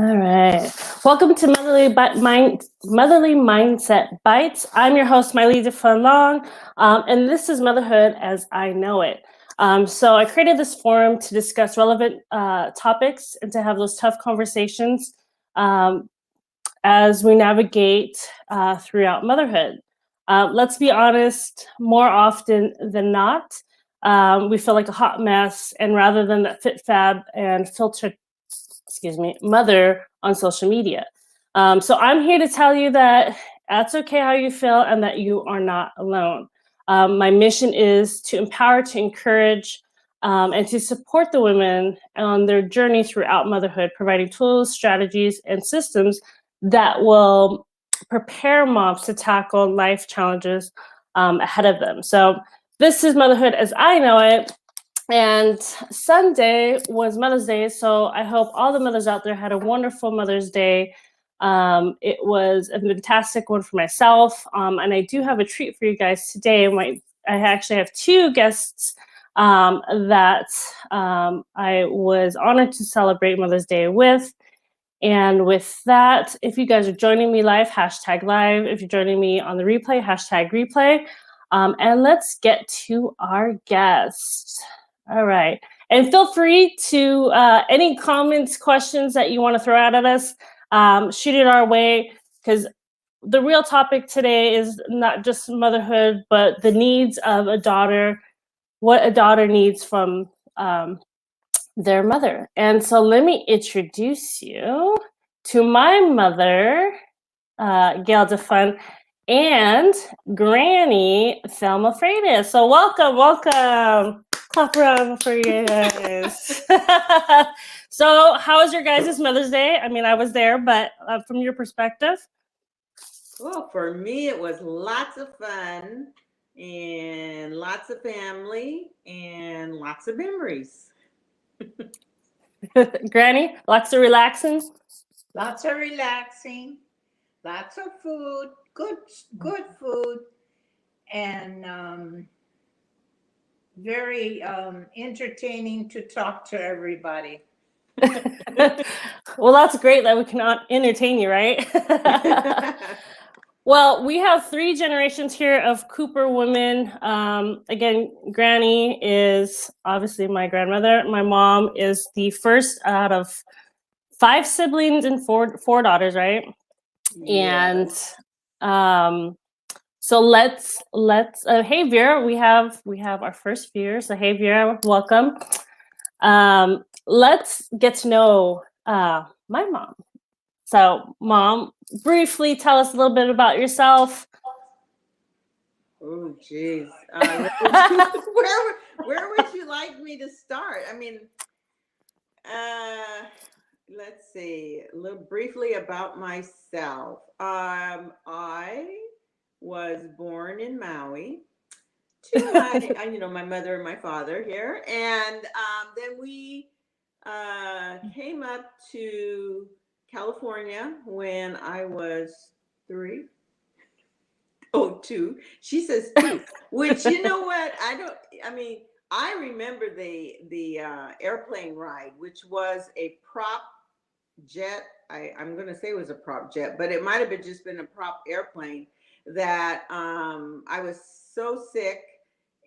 All right. Welcome to Motherly Mindset Bytes. I'm your host, Miley DeFalong, and this is Motherhood as I Know It. So I created this forum to discuss relevant topics and to have those tough conversations as we navigate throughout motherhood. Let's be honest, more often than not, we feel like a hot mess, and rather than that fit fab and filtered mother on social media. So I'm here to tell you that that's okay how you feel and that you are not alone. My mission is to empower, to encourage, and to support the women on their journey throughout motherhood, providing tools, strategies, and systems that will prepare moms to tackle life challenges ahead of them. So this is Motherhood as I Know It. And Sunday was Mother's Day, so I hope all the mothers out there had a wonderful Mother's Day. It was a fantastic one for myself, and I do have a treat for you guys today. I actually have two guests that I was honored to celebrate Mother's Day with. And with that, if you guys are joining me live, hashtag live. If you're joining me on the replay, hashtag replay. And let's get to our guest. All right. And feel free to, any comments, questions that you want to throw out at us, shoot it our way, because the real topic today is not just motherhood, but the needs of a daughter, what a daughter needs from their mother. And so let me introduce you to my mother, Gail DeFun, and Granny Thelma Freitas. So welcome. Clap around for you guys. So how was your guys' Mother's Day? I mean, I was there, but from your perspective? Well, for me, it was lots of fun and lots of family and lots of memories. Granny, lots of relaxing? Lots of relaxing, lots of food, good food, and very entertaining to talk to everybody. Well, that's great that we can entertain you, right? Well, we have three generations here of Cooper women. Again, Granny is obviously my grandmother. My mom is the first out of 5 siblings and four daughters, right? Yes. And so let's hey Vera, we have our first viewer. So hey Vera, welcome. Let's get to know my mom. So Mom, briefly tell us a little bit about yourself. Oh, geez. Where would you like me to start? I mean, let's see. A little briefly about myself. I was born in Maui to my mother and my father here, and then we came up to California when I was 3. Oh, 2. She says 2, which you know what? I remember the airplane ride, which was a prop jet. I'm going to say it was a prop jet, but it might have just been a prop airplane that I was so sick.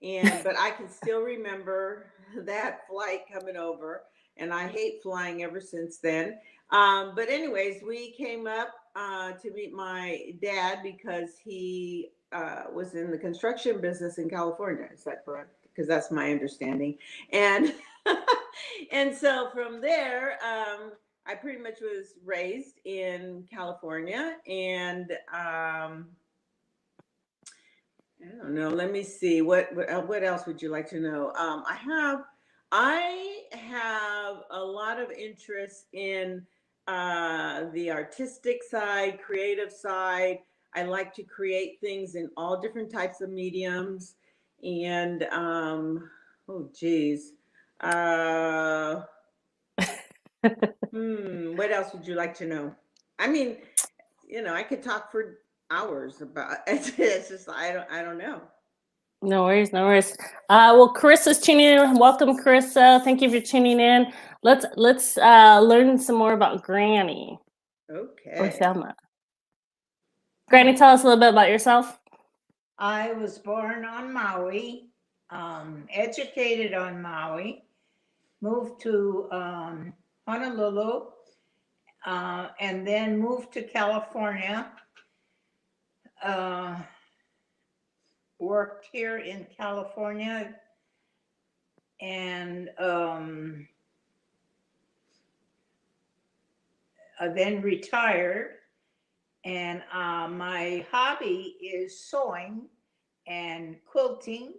But I can still remember that flight coming over, and I hate flying ever since then. But anyways, we came up to meet my dad because he was in the construction business in California. Is that correct? Because that's my understanding. And and so from there, I pretty much was raised in California, and I don't know. Let me see. What else would you like to know? I have a lot of interest in the artistic side, creative side. I like to create things in all different types of mediums. And oh geez. What else would you like to know? I mean, I could talk for hours about it. It's just I don't know. No worries, no worries. Well, Carissa's tuning in. Welcome, Carissa. Thank you for tuning in. Let's learn some more about Granny or Okay. Thelma. Granny, tell us a little bit about yourself. I was born on Maui, educated on Maui, moved to Honolulu, and then moved to California. Worked here in California, and then retired. And my hobby is sewing and quilting.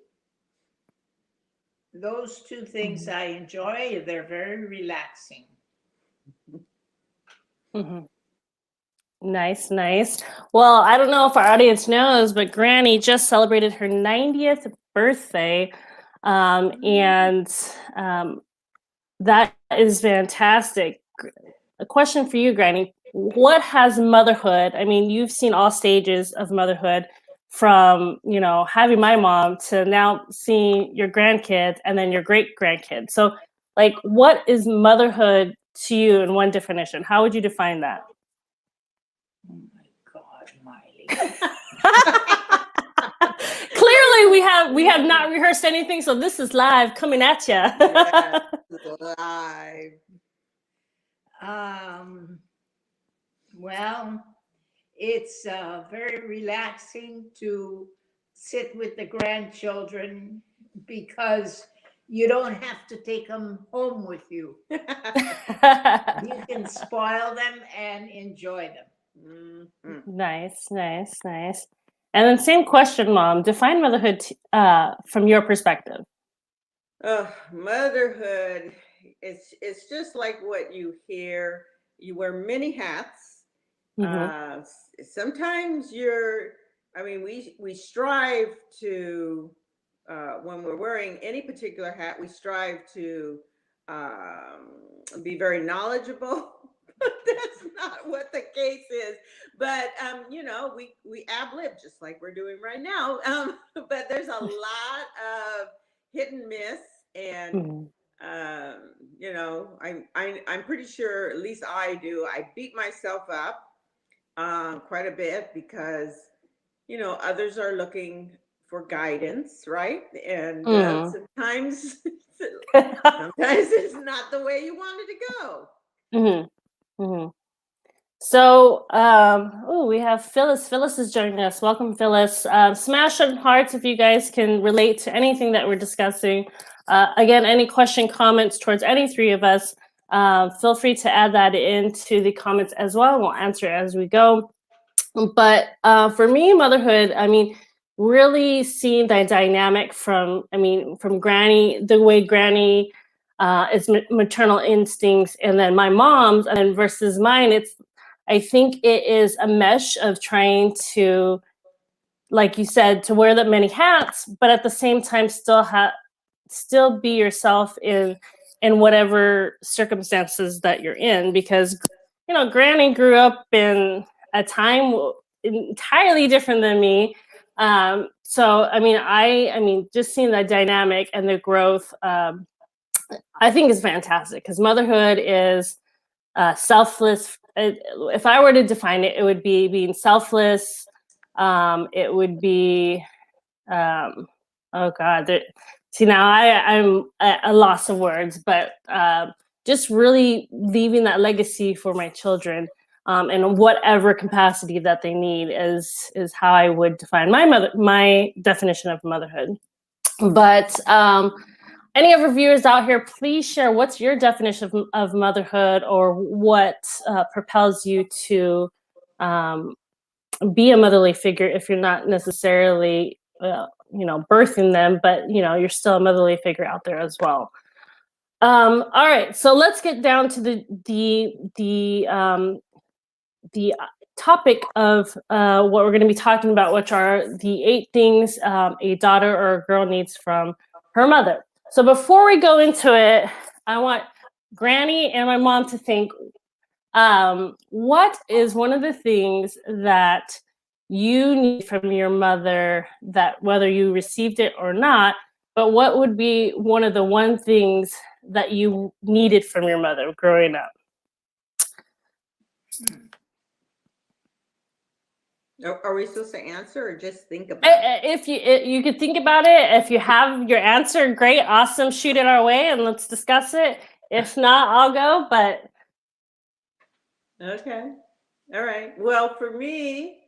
Those two things I enjoy. They're very relaxing. Mm-hmm. Nice, nice. Well, I don't know if our audience knows, but Granny just celebrated her 90th birthday. And that is fantastic. A question for you, Granny. What has motherhood? I mean, you've seen all stages of motherhood from, having my mom to now seeing your grandkids and then your great grandkids. So, like, what is motherhood to you in one definition? How would you define that? Oh my God, Miley. Clearly, we have not rehearsed anything, so this is live coming at you. Yes, live. Well, it's very relaxing to sit with the grandchildren because you don't have to take them home with you. You can spoil them and enjoy them. Nice, nice, nice. And then same question, Mom. Define motherhood from your perspective. Motherhood, it's just like what you hear. You wear many hats. Mm-hmm. Sometimes we strive to, when we're wearing any particular hat, we strive to be very knowledgeable. But that's not what the case is. But we ab lib just like we're doing right now. But there's a lot of hit and miss, and I'm pretty sure, at least I do. I beat myself up quite a bit because others are looking for guidance, right? And sometimes it's not the way you wanted to go. Mm-hmm. Mm-hmm. So, we have Phyllis. Phyllis is joining us. Welcome, Phyllis. Smash some hearts if you guys can relate to anything that we're discussing. Again, any question, comments towards any three of us, feel free to add that into the comments as well. We'll answer as we go. But for me, motherhood, really seeing the dynamic from Granny, the way Granny is maternal instincts, and then my mom's, and then versus mine, I think it is a mesh of trying to, like you said, to wear that many hats, but at the same time still be yourself in whatever circumstances that you're in, because Granny grew up in a time entirely different than me. So just seeing the dynamic and the growth, I think is fantastic, because motherhood is selfless. If I were to define it, it would be being selfless. It would be, oh God, see, now I'm at a loss of words, but just really leaving that legacy for my children, in whatever capacity that they need is how I would define my definition of motherhood. But any of our viewers out here, please share what's your definition of motherhood, or what propels you to be a motherly figure if you're not necessarily, birthing them, but you're still a motherly figure out there as well. All right, so let's get down to the topic of what we're going to be talking about, which are the 8 things a daughter or a girl needs from her mother. So before we go into it, I want Granny and my mom to think, what is one of the things that you need from your mother, that whether you received it or not, but what would be one things that you needed from your mother growing up? Are we supposed to answer or just think about it? If you could think about it, if you have your answer, great, awesome, shoot it our way and let's discuss it. If not, I'll go, but Okay. All right. Well, for me,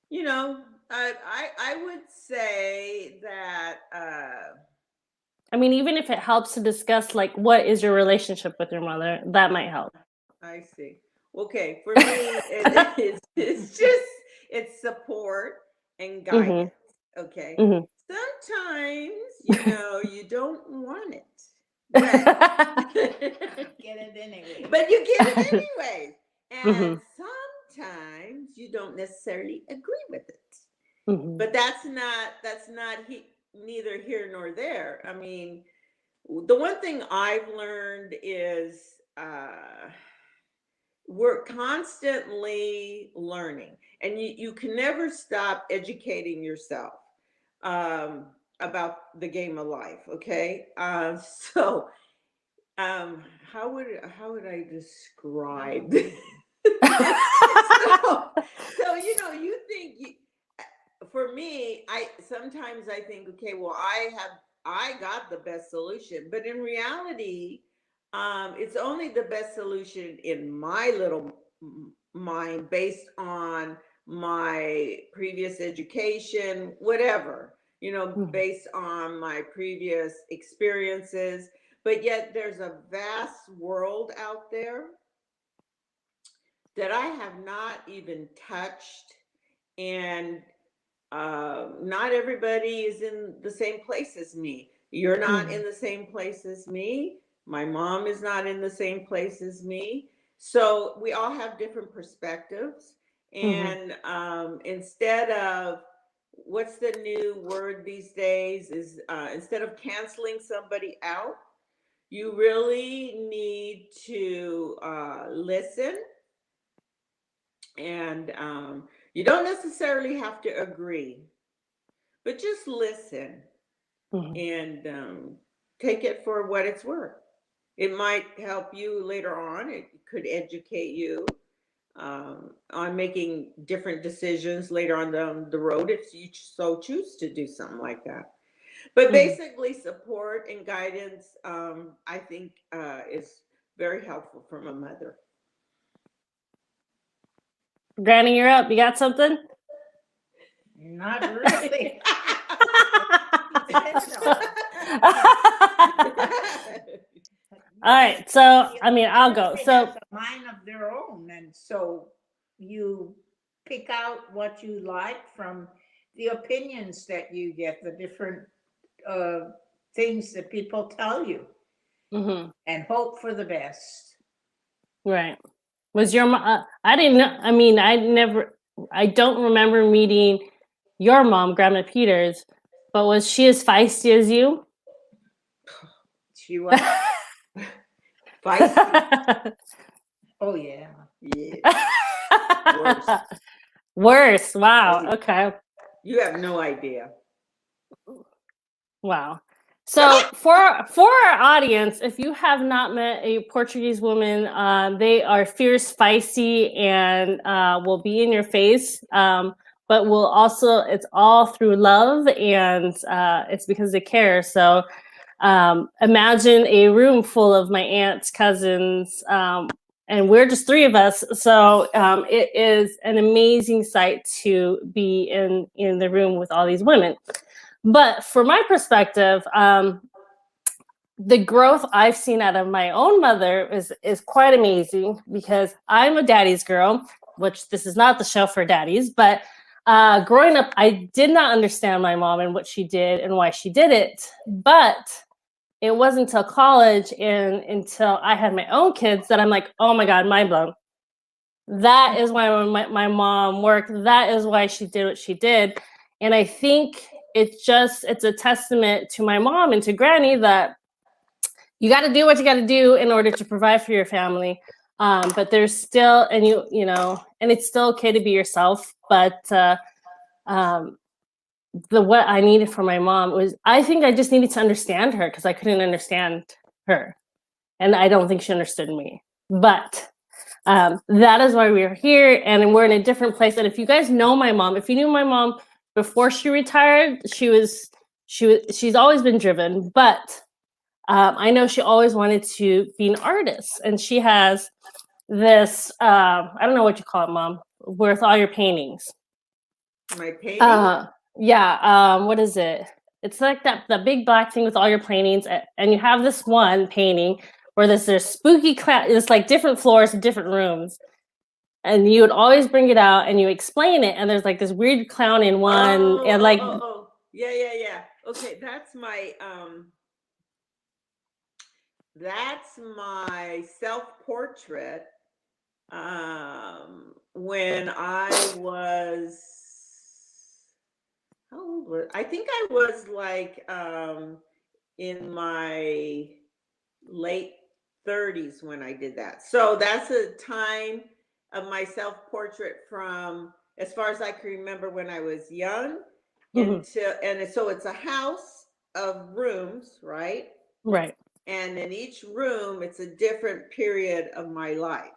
you know, I would say that I mean, even if it helps to discuss like what is your relationship with your mother, that might help. I see. Okay, for me, it's support and Mm-hmm. guidance. Okay. Mm-hmm. Sometimes, you don't want it, but Get it anyway. but you get it anyway. And Mm-hmm. sometimes you don't necessarily agree with it. Mm-hmm. But that's not neither here nor there. I mean, the one thing I've learned is we're constantly learning, and you can never stop educating yourself about the game of life. Okay, so how would I describe this? so you think for me, I sometimes I think, okay, well, I got the best solution, but in reality, it's only the best solution in my little mind based on my previous education, whatever, based on my previous experiences. But yet, there's a vast world out there that I have not even touched, and not everybody is in the same place as me. You're not in the same place as me. My mom is not in the same place as me. So we all have different perspectives. Mm-hmm. And instead of, what's the new word these days, is instead of canceling somebody out, you really need to listen, and you don't necessarily have to agree, but just listen Mm-hmm. and take it for what it's worth. It might help you later on. It could educate you on making different decisions later on down the road if you so choose to do something like that. But basically, support and guidance, I think, is very helpful from a mother. Granny, you're up. You got something? Not really. All right, so I mean, I'll go. Everybody So has a mind of their own, and so you pick out what you like from the opinions that you get, the different things that people tell you, and hope for the best. right, was your mom? I didn't know. I mean, I don't remember meeting your mom, Grandma Peters, but was she as feisty as you? She was. Feisty. Oh yeah. Yeah. Worse. Worse. Wow. Oh, Okay. you have no idea. Wow. So for our audience, if you have not met a Portuguese woman, they are fierce, feisty, and will be in your face. But will also, it's all through love, and it's because they care. So imagine a room full of my aunts, cousins, and we're just three of us. So it is an amazing sight to be in the room with all these women. But from my perspective, the growth I've seen out of my own mother is quite amazing, because I'm a daddy's girl, which this is not the show for daddies, but growing up, I did not understand my mom and what she did and why she did it. But it wasn't until college and until I had my own kids that I'm like, oh my God, mind blown. That is why my mom worked. That is why she did what she did. And I think it's a testament to my mom and to Granny that you got to do what you got to do in order to provide for your family. But there's still, and you know, and it's still okay to be yourself. But um, what I needed from my mom was, I think I just needed to understand her because I couldn't understand her, and I don't think she understood me. But that is why we're here, and we're in a different place. And if you guys know my mom, if you knew my mom before she retired, she's always been driven, but I know she always wanted to be an artist, and she has this I don't know what you call it, Mom, with all your paintings. My painting? Yeah, what is it? It's like that the big black thing with all your paintings, and you have this one painting where there's spooky clown. It's like different floors and different rooms, and you would always bring it out and you explain it, and there's like this weird clown in one, and like Yeah. Okay, that's my self-portrait. When I was, how old was I? Think I was like in my late 30s when I did that. So that's a time of my self-portrait from, as far as I can remember, when I was young into, and so it's a house of rooms, right? right, And in each room, it's a different period of my life.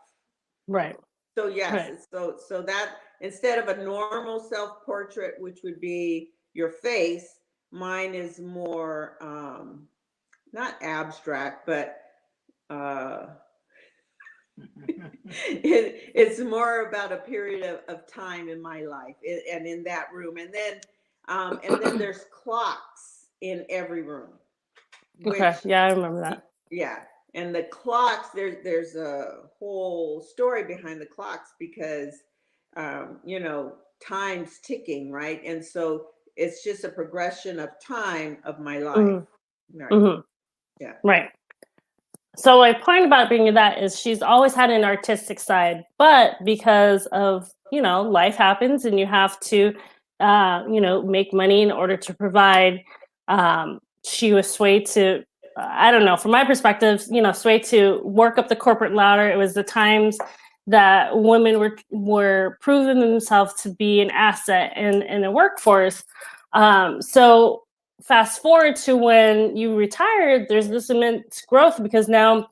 right, So yes, right. so that instead of a normal self-portrait, which would be your face, mine is more not abstract, but it's more about a period of time in my life, and in that room, and then there's clocks in every room, which, Okay, yeah, I remember that. yeah, and the clocks, there's a whole story behind the clocks because you know, time's ticking, right? And so it's just a progression of time of my life. Right. Mm-hmm. Yeah. Right. So my point about bringing that is she's always had an artistic side, but because of, you know, life happens and you have to, you know, make money in order to provide. She was swayed to, I don't know, from my perspective, you know, swayed to work up the corporate ladder. It was the times that women were proving themselves to be an asset in the workforce. So fast forward to when you retired, there's this immense growth because now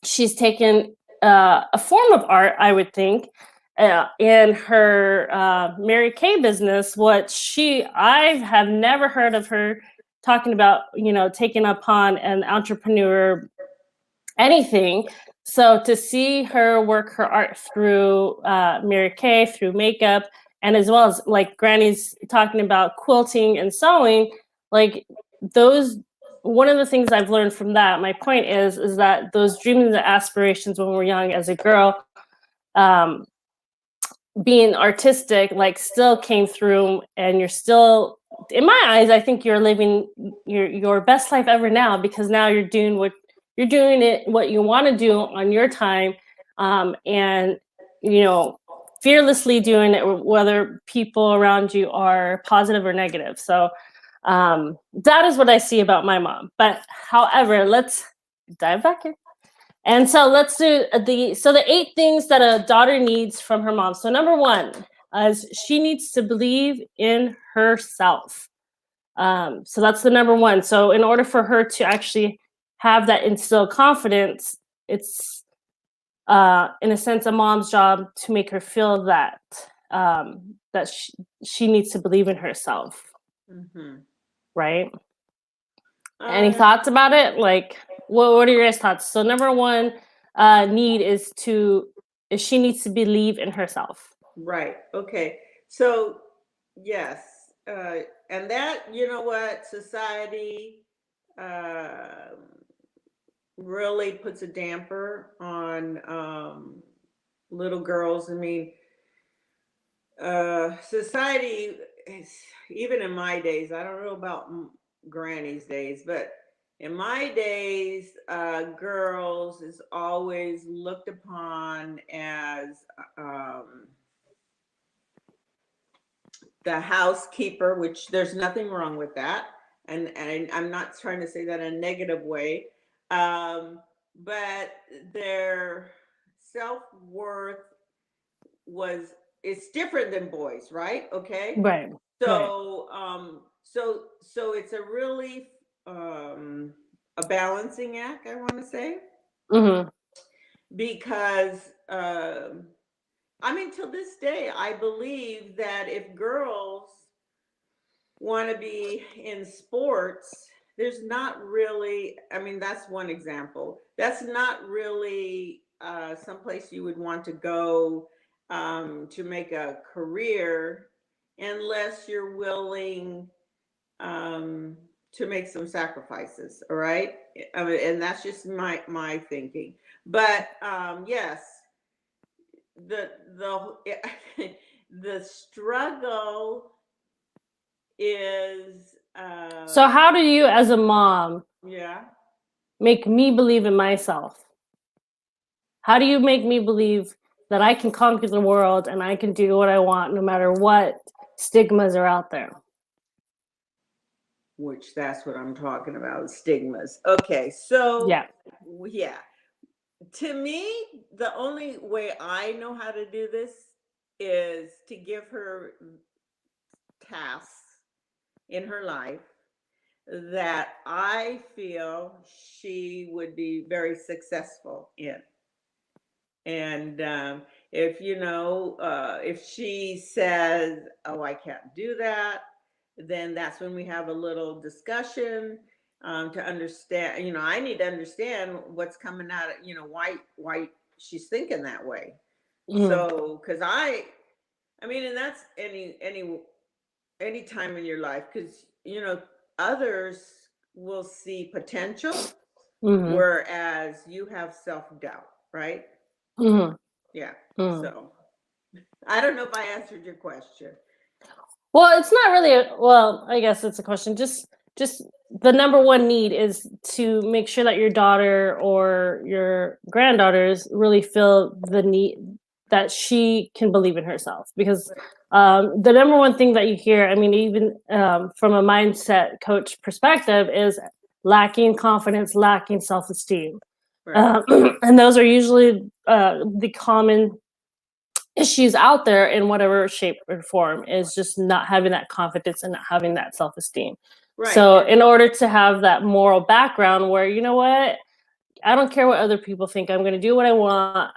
she's taken a form of art, I would think, in her Mary Kay business. I have never heard of her talking about, you know, taking upon an entrepreneur anything. So to see her work her art through Mary Kay, through makeup, and as well as like Granny's talking about quilting and sewing, like those. One of the things I've learned from that, my point is that those dreams and aspirations when we're young as a girl, um, being artistic, like still came through, and you're still, in my eyes, I think you're living your best life ever now, because now you're doing what you want to do on your time, and you know, fearlessly doing it whether people around you are positive or negative. So that is what I see about my mom. But however, let's dive back in. And so let's do the 8 things that a daughter needs from her mom. So number 1 is she needs to believe in herself. So that's the number 1. So in order for her to actually have that instilled confidence, it's in a sense a mom's job to make her feel that that she needs to believe in herself, Mm-hmm. right? Any thoughts about it? Like, what are your guys' thoughts? So number 1 need is she needs to believe in herself. Right. Okay. So, yes. And that, you know what, society uh, really puts a damper on little girls. I mean, society, even in my days, I don't know about Granny's days, but in my days, girls is always looked upon as the housekeeper, which there's nothing wrong with that. And I'm not trying to say that in a negative way. But they're self-worth it's different than boys, right? Okay. Right. Right. So it's a really a balancing act, I want to say, Mm-hmm. because I mean, till this day, I believe that if girls want to be in sports, there's not really, I mean, that's one example. That's not really someplace you would want to go to make a career unless you're willing to make some sacrifices. All right. I mean, and that's just my thinking. But yes, the the struggle is So how do you, as a mom, yeah. make me believe in myself? How do you make me believe that I can conquer the world and I can do what I want no matter what stigmas are out there? Which that's what I'm talking about, stigmas. Okay, so Yeah. yeah. To me, the only way I know how to do this is to give her tasks in her life that I feel she would be very successful in. And if if she says, "Oh, I can't do that," then that's when we have a little discussion to understand. I need to understand what's coming out of why she's thinking that way. Mm-hmm. So, because I mean, and that's any time in your life, because others will see potential, Mm-hmm. whereas you have self-doubt, right? Mm-hmm. Yeah. Mm-hmm. So I don't know if I answered your question. Well, it's not really well, I guess it's a question. Just the number one need is to make sure that your daughter or your granddaughters really feel the need that she can believe in herself. Because the number one thing that you hear, I mean, even from a mindset coach perspective, is lacking confidence, lacking self-esteem. Right. And those are usually the common issues out there in whatever shape or form, is just not having that confidence and not having that self-esteem. Right. So in order to have that moral background where, you know what, I don't care what other people think, I'm going to do what I want,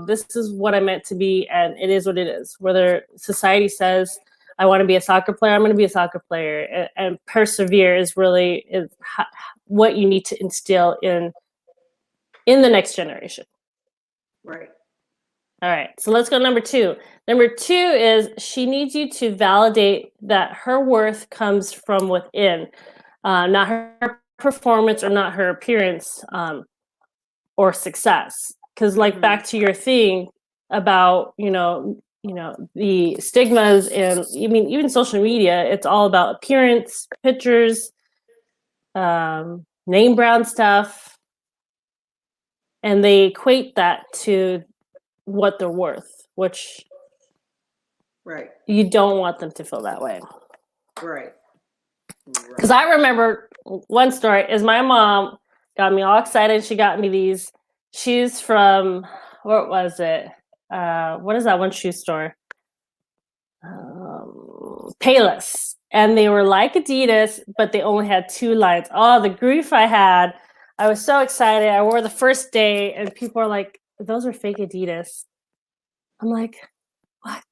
this is what I meant to be, and it is what it is. Whether society says I want to be a soccer player, I'm going to be a soccer player, and persevere is what you need to instill in the next generation. Right. All right, so let's go number 2. Number 2 is she needs you to validate that her worth comes from within, not her performance or not her appearance or success. Because, like, back to your thing about the stigmas, and I mean even social media, it's all about appearance, pictures, name brand stuff, and they equate that to what they're worth, which Right. you don't want them to feel that way. Right. Because I remember one story is my mom got me all excited. She got me these shoes from, what was it? What is that one shoe store? Payless. And they were like Adidas, but they only had 2 lines. Oh, the grief I had. I was so excited. I wore the first day, and people are like, those are fake Adidas. I'm like, what?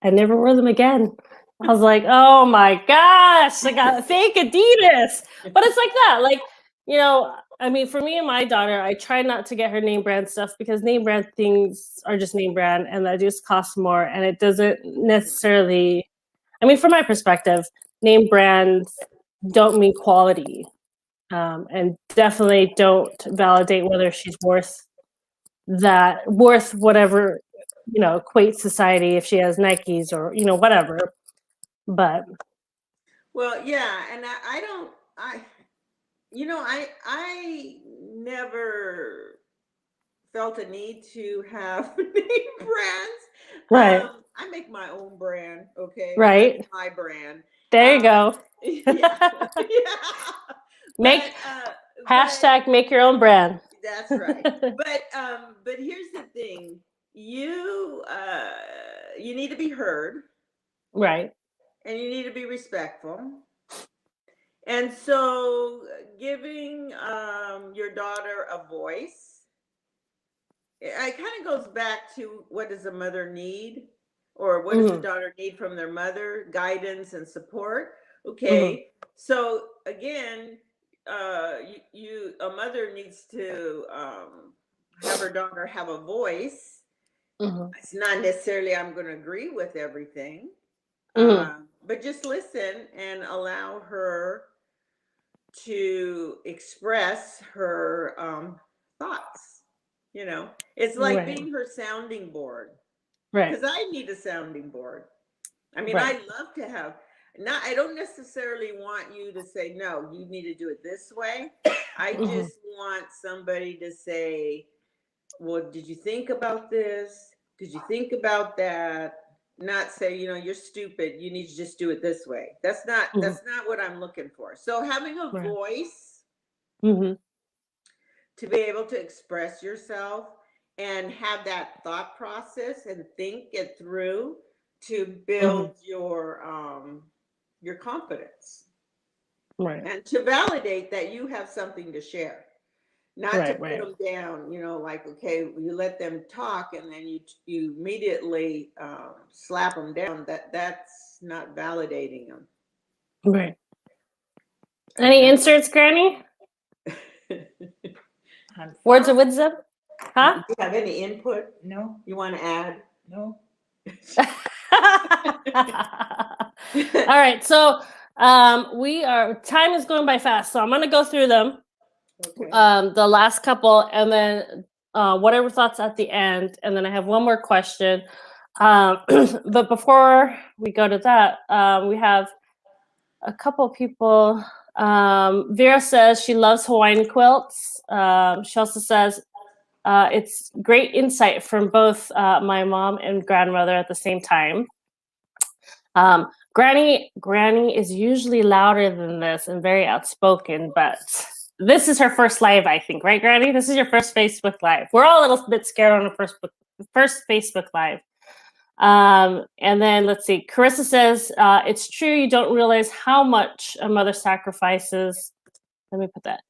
I never wore them again. I was like, oh my gosh, I got fake Adidas. But it's like that. Like, I mean, for me and my daughter, I try not to get her name brand stuff because name brand things are just name brand, and that just costs more. And it doesn't necessarily, I mean, from my perspective, name brands don't mean quality, and definitely don't validate whether she's worth whatever, equate society, if she has Nikes or, whatever. But Well, yeah, and I don't I never felt a need to have name brands. right, I make my own brand, okay? right. That's my brand. There you go. Yeah. Yeah. Make But hashtag make your own brand. That's right. But here's the thing. You need to be heard, Right. and you need to be respectful. And so giving your daughter a voice, it kind of goes back to, what does a mother need? Or what does the Mhm. daughter need from their mother? Guidance and support. Mhm. Okay. So again, a mother needs to have her daughter have a voice. Mhm. It's not necessarily I'm going to agree with everything, Mhm. but just listen and allow her to express her thoughts. It's like Right. being her sounding board, Right. because I need a sounding board. I mean, I Right. love to have, not, I don't necessarily want you to say, no, you need to do it this way. I Mhm. just want somebody to say, well, did you think about this? Did you think about that? Not say, you're stupid. You need to just do it this way. That's not Mhm. that's not what I'm looking for. So having a Right. voice Mhm. to be able to express yourself and have that thought process and think it through to Mhm. build your confidence Right. and to validate that you have something to share, not to Right. put Right. them down, like, okay, you let them talk and then you immediately slap them down. That's not validating them. Right. Any That- inserts, Granny? Words of Unfortunately, wisdom? do Huh? you have any input no, you want to add? no. All right. So time is going by fast. So I'm gonna go through them. Okay. The last couple, and then whatever thoughts at the end, and then I have one more question. But before we go to that, we have a couple people. Vera says she loves Hawaiian quilts. She also says it's great insight from both my mom and grandmother at the same time. Granny is usually louder than this and very outspoken, but this is her first live, I think, right, Granny? This is your first Facebook Live. We're all a little bit scared on the first Facebook Live. And then let's see. Carissa says it's true. You don't realize how much a mother sacrifices. Let me put that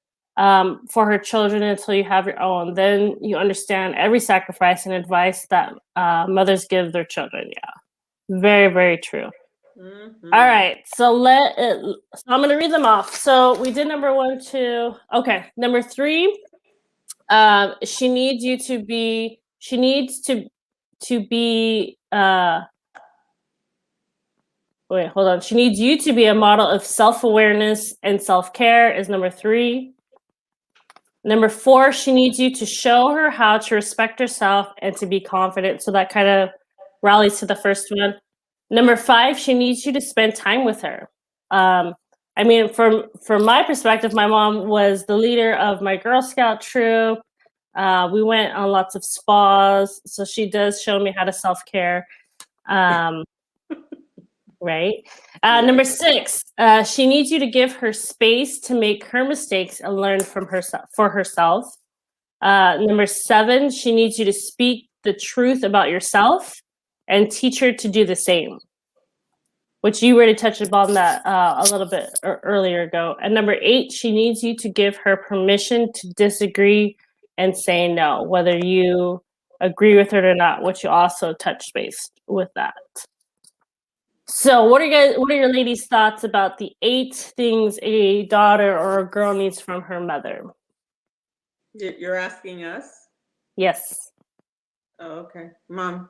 for her children until you have your own. Then you understand every sacrifice and advice that mothers give their children. Yeah, very, very true. Mm-hmm. All right, so I'm going to read them off. So we did number 1, 2. Okay, number 3. She needs you to be. She needs to be. Wait, hold on. She needs you to be a model of self-awareness and self-care. Is number 3. Number 4. She needs you to show her how to respect herself and to be confident. So that kind of rallies to the first one. Number 5, she needs you to spend time with her. I mean, from my perspective, my mom was the leader of my Girl Scout troop. We went on lots of spas, so she does show me how to self-care. Right. Number 6, she needs you to give her space to make her mistakes and learn from herself for herself. Number 7, she needs you to speak the truth about yourself and teach her to do the same, which you already touched upon that a little bit earlier ago. And number 8, she needs you to give her permission to disagree and say no, whether you agree with it or not, which you also touched base with that. So what are your ladies' thoughts about the 8 things a daughter or a girl needs from her mother? You're asking us? Yes. Oh, okay. Mom.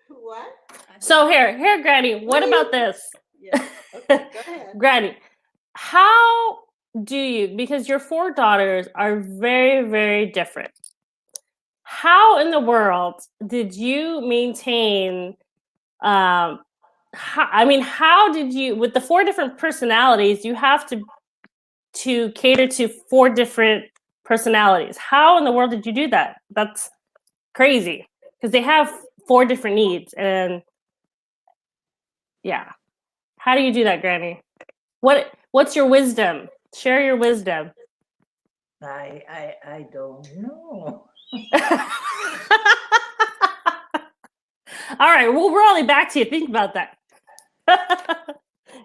What? So here, Granny, what about this? Yeah. Okay, go ahead. Granny, how do you, because your 4 daughters are very, very different. How in the world did you maintain how did you, with the 4 different personalities, you have to cater to 4 different personalities. How in the world did you do that? That's crazy because they have 4 different needs, and yeah. How do you do that, Granny? What's your wisdom? Share your wisdom. I don't know. All right, well, we're only back to you. Think about that.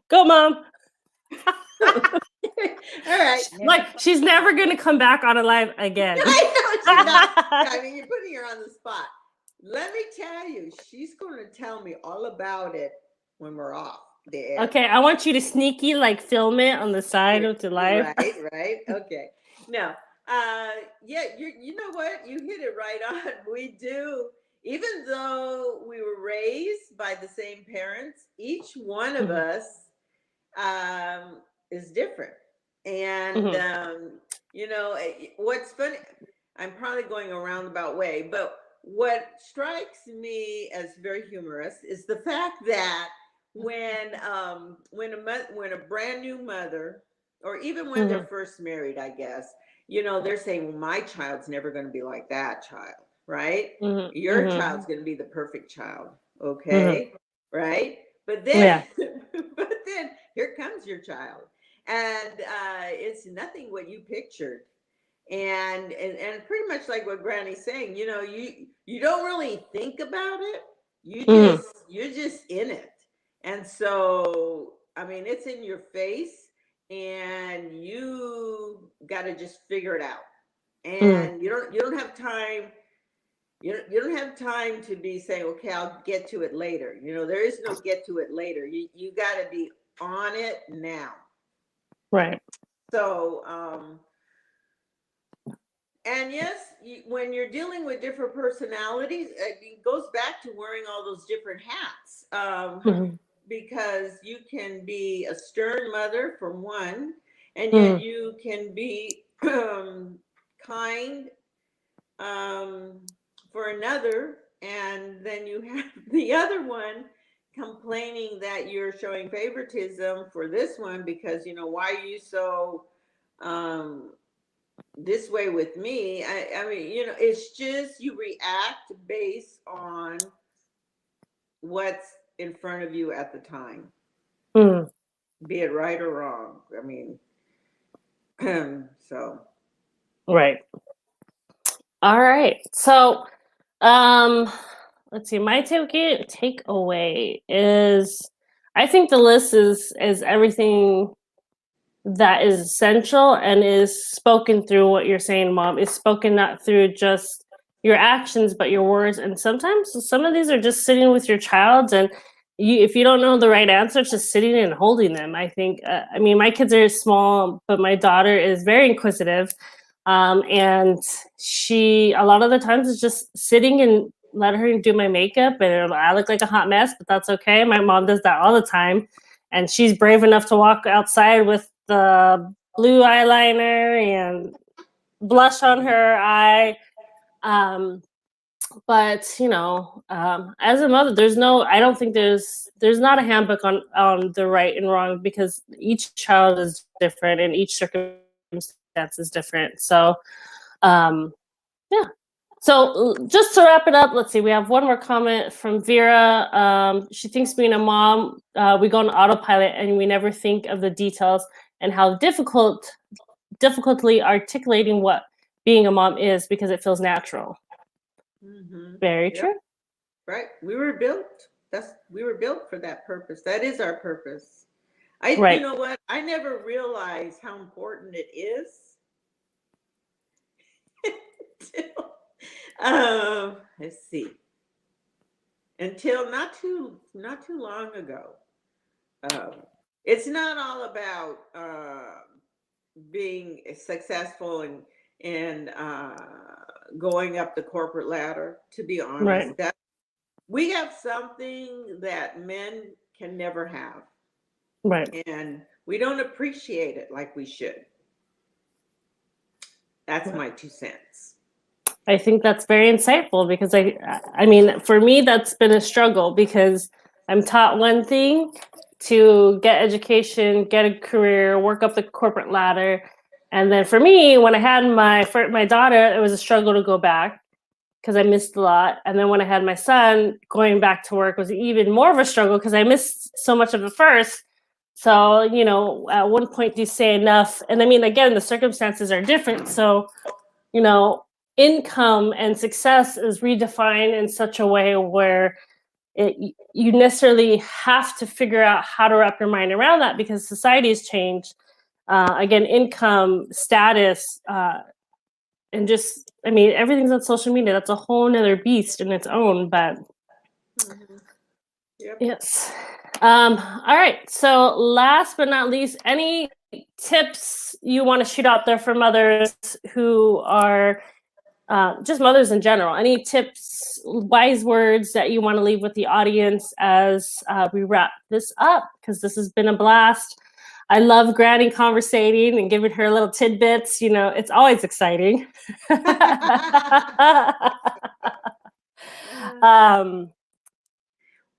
Go, Mom. All right. Like, she's never going to come back on a live again. I know she's not. I mean, you're putting her on the spot. Let me tell you, she's going to tell me all about it when we're off the air. Okay, I want you to sneaky, like, film it on the side of the live. Right. Okay. No. Yeah, you know what? You hit it right on. We do. Even though we were raised by the same parents, each one of us is different. And, you know, what's funny, I'm probably going a roundabout way, but what strikes me as very humorous is the fact that when a brand new mother, or even when they're first married, I guess, you know, they're saying, well, my child's never going to be like that child, right? Your child's going to be the perfect child, okay? Right? But then, but then here comes your child, and it's nothing what you pictured. And pretty much like what Granny's saying, you know, you don't really think about it. You're just in it. And so, I mean, it's in your face, and you got to just figure it out. And you don't have time. You don't have time to be saying, okay, I'll get to it later. You know, there is no get to it later. You got to be on it now. Right. So, and yes, when you're dealing with different personalities, it goes back to wearing all those different hats. Because you can be a stern mother for one, and yet you can be kind for another, and then you have the other one complaining that you're showing favoritism for this one because, you know, why are you so this way with me? I mean, you know, it's just you react based on what's in front of you at the time, be it right or wrong. I mean, so. Right. All right. So, let's see. My takeaway is, I think the list is everything that is essential and is spoken through what you're saying, Mom. Is spoken not through just your actions, but your words. And sometimes some of these are just sitting with your child, and if you don't know the right answer, it's just sitting and holding them. I think. I mean, my kids are small, but my daughter is very inquisitive. And she, a lot of the times, is just sitting and let her do my makeup, and I look like a hot mess, but that's okay. My mom does that all the time, and she's brave enough to walk outside with the blue eyeliner and blush on her eye. But you know, as a mother, I don't think there's not a handbook on the right and wrong, because each child is different and each circumstance is different. So, yeah. So just to wrap it up, let's see. We have one more comment from Vera. She thinks being a mom, we go on autopilot and we never think of the details and how difficultly articulating what being a mom is, because it feels natural. Very true. Right. We were built for that purpose. That is our purpose. Right. You know what? I never realized how important it is. Let's see. Until not too long ago. It's not all about being successful and going up the corporate ladder, to be honest. Right. We have something that men can never have. Right. And we don't appreciate it like we should. That's my 2 cents. I think that's very insightful, because I mean, for me, that's been a struggle, because I'm taught one thing, to get education, get a career, work up the corporate ladder. And then for me, when I had my daughter, it was a struggle to go back, because I missed a lot. And then when I had my son, going back to work was even more of a struggle, because I missed so much of it first. So, you know, at one point do you say enough? And I mean, again, the circumstances are different. So, you know, income and success is redefined in such a way where you necessarily have to figure out how to wrap your mind around that because society has changed. Again, income, status, and just, I mean, everything's on social media. That's a whole nother beast in its own. But Yep. yes. All right. So last but not least, any tips you want to shoot out there for mothers who are just mothers in general? Any tips, wise words that you want to leave with the audience as we wrap this up? Because this has been a blast. I love Granny conversating and giving her little tidbits. You know, it's always exciting.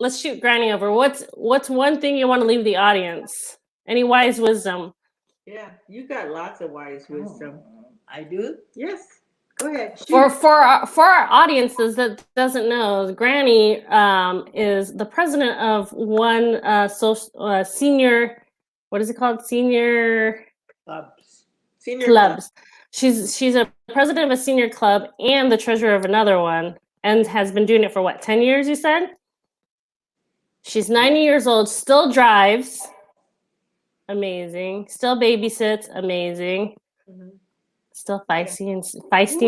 Let's shoot Granny over. What's one thing you want to leave the audience? Any wise wisdom? Yeah, you got lots of wise wisdom. I do. Yes, go ahead. For Shoot. our audiences that doesn't know, Granny is the president of one senior. What is it called? Senior Clubs. Senior clubs. She's a president of a senior club and the treasurer of another one, and has been doing it for what, 10 years? You said. She's 90 years old, still drives. Amazing. Still babysits. Amazing. Mhm. Still feisty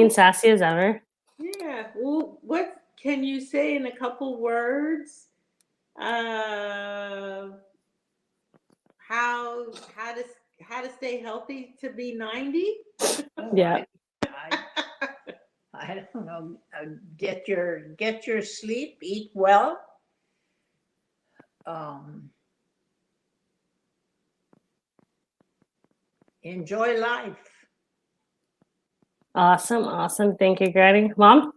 and sassy as ever. Yeah. Well, what can you say in a couple words? How to stay healthy to be 90? Yeah. I don't know. Get your sleep. Eat well. Enjoy life. Awesome. Thank you, Granny. Mom?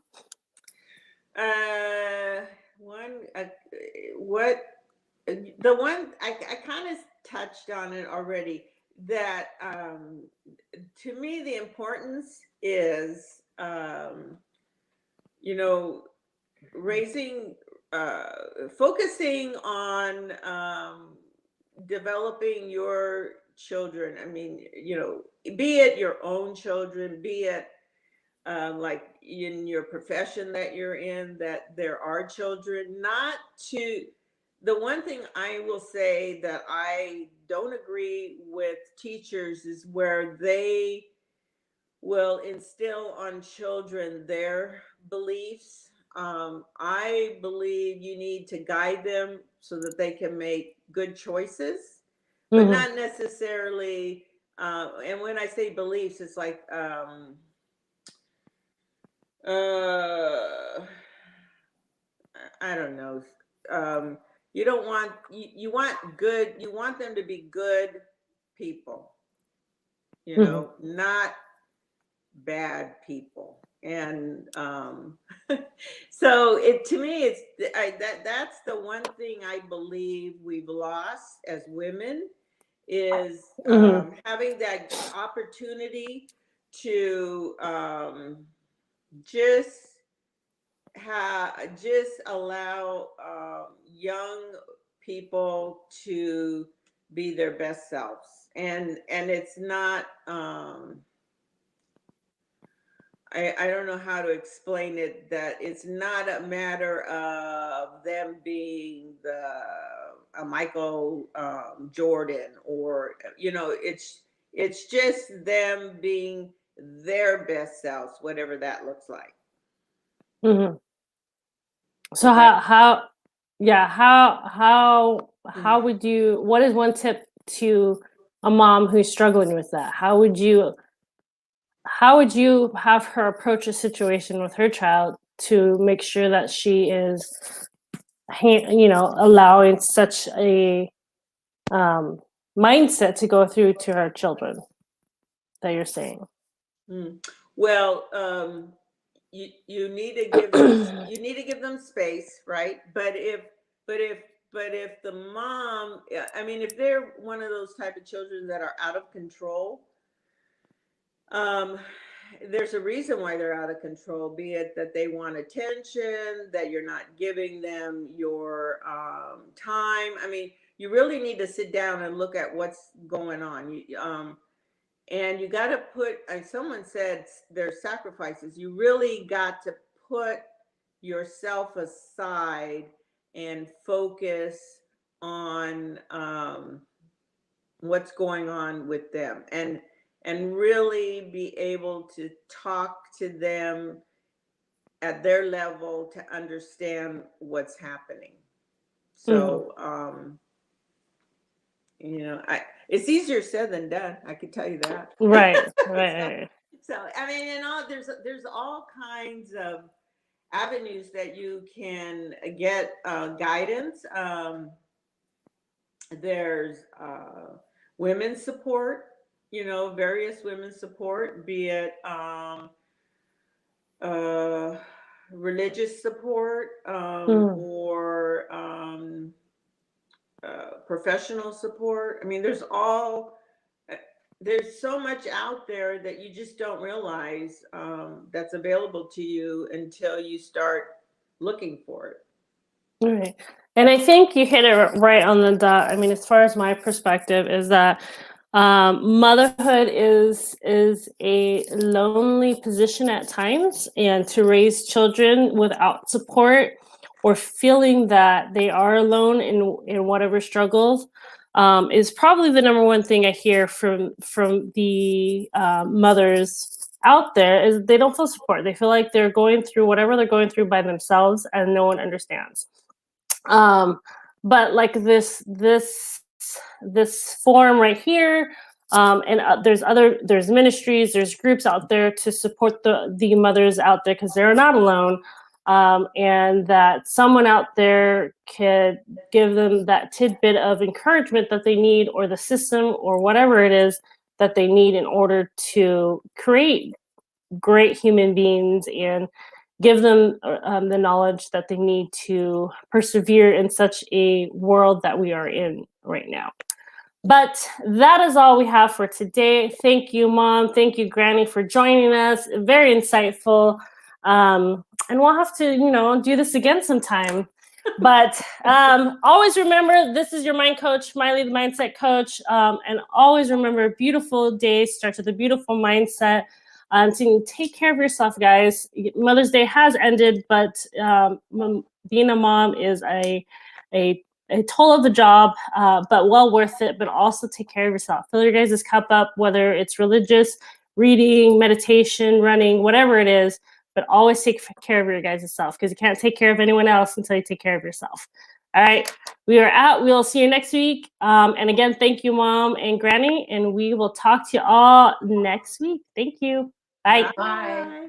What the one I kind of touched on it already, that to me the importance is you know, raising focusing on developing your children. I mean, you know, be it your own children, be it like in your profession that you're in, that there are children, not to. The one thing I will say that I don't agree with teachers is where they will instill on children their beliefs. I believe you need to guide them so that they can make good choices, but not necessarily. And when I say beliefs, it's like I don't know. You don't want you want good. You want them to be good people. You know, not bad people. And so it to me, it's that's the one thing I believe we've lost as women is having that opportunity to just just allow young people to be their best selves, and it's not I don't know how to explain it, that it's not a matter of them being a Michael Jordan, or you know, it's just them being their best selves, whatever that looks like. So how would you, what is one tip to a mom who's struggling with that? How would you have her approach a situation with her child to make sure that she is, you know, allowing such a mindset to go through to her children that you're saying? Well, you need to give them space, right? But if the mom, I mean, if they're one of those type of children that are out of control, there's a reason why they're out of control, be it that they want attention, that you're not giving them your time. I mean, you really need to sit down and look at what's going on. And you got to put, someone said there's sacrifices. You really got to put yourself aside and focus on what's going on with them, and really be able to talk to them at their level to understand what's happening. So, it's easier said than done. I can tell you that. Right, So, right. so I mean, there's all kinds of avenues that you can get guidance. There's women's support, various women's support, be it religious support, or professional support. I mean, there's so much out there that you just don't realize that's available to you until you start looking for it. Right. And I think you hit it right on the dot. I mean, as far as my perspective is that motherhood is a lonely position at times, and to raise children without support or feeling that they are alone in whatever struggles is probably the number one thing I hear from the mothers out there, is they don't feel support. They feel like they're going through whatever they're going through by themselves and no one understands. But like this forum right here, and there's ministries, there's groups out there to support the mothers out there, because they're not alone, and that someone out there could give them that tidbit of encouragement that they need, or the system or whatever it is that they need in order to create great human beings and give them the knowledge that they need to persevere in such a world that we are in right now. But that is all we have for today. Thank you, Mom. Thank you, Granny, for joining us. Very insightful. And we'll have to, do this again sometime. But always remember, this is your mind coach, Miley, the mindset coach. And always remember, a beautiful day starts with a beautiful mindset. So take care of yourself, guys. Mother's Day has ended, but being a mom is a toll of the job, but well worth it. But also take care of yourself. Fill your guys' cup up, whether it's religious, reading, meditation, running, whatever it is. But always take care of your guys' self, because you can't take care of anyone else until you take care of yourself. All right, we are out. We'll see you next week. And again, thank you, Mom and Granny, and we will talk to you all next week. Thank you. Bye. Bye.